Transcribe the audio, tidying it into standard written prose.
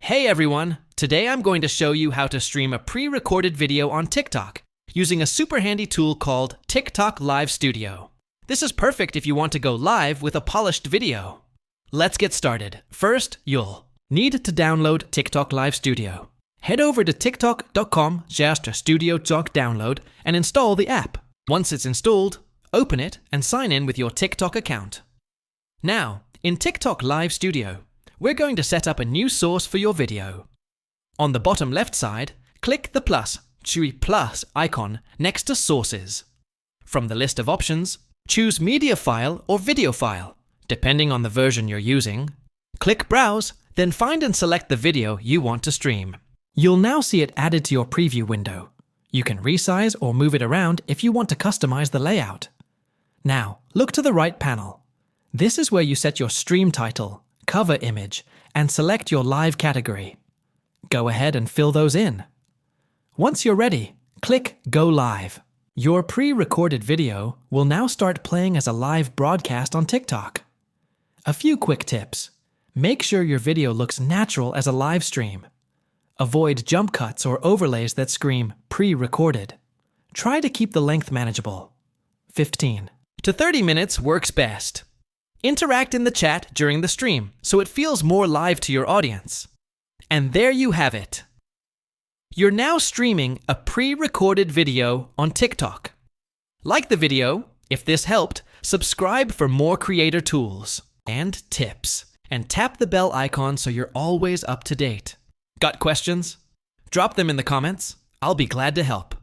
Hey everyone! Today I'm going to show you how to stream a pre-recorded video on TikTok using a super handy tool called TikTok Live Studio. This is perfect if you want to go live with a polished video. Let's get started. First, you'll need to download TikTok Live Studio. Head over to tiktok.com/studio-download and install the app. Once it's installed, open it and sign in with your TikTok account. Now, in TikTok Live Studio, we're going to set up a new source for your video. On the bottom left side, click the plus icon next to Sources. From the list of options, choose Media File or Video File, depending on the version you're using. Click Browse, then find and select the video you want to stream. You'll now see it added to your preview window. You can resize or move it around if you want to customize the layout. Now, look to the right panel. This is where you set your stream title, cover image, and select your live category. Go ahead and fill those in. Once you're ready, click Go Live. Your pre-recorded video will now start playing as a live broadcast on TikTok. A few quick tips. Make sure your video looks natural as a live stream. Avoid jump cuts or overlays that scream pre-recorded. Try to keep the length manageable. 15 to 30 minutes works best. Interact in the chat during the stream so it feels more live to your audience. And there you have it. You're now streaming a pre-recorded video on TikTok. Like the video, if this helped, subscribe for more creator tools and tips, and tap the bell icon so you're always up to date. Got questions? Drop them in the comments. I'll be glad to help.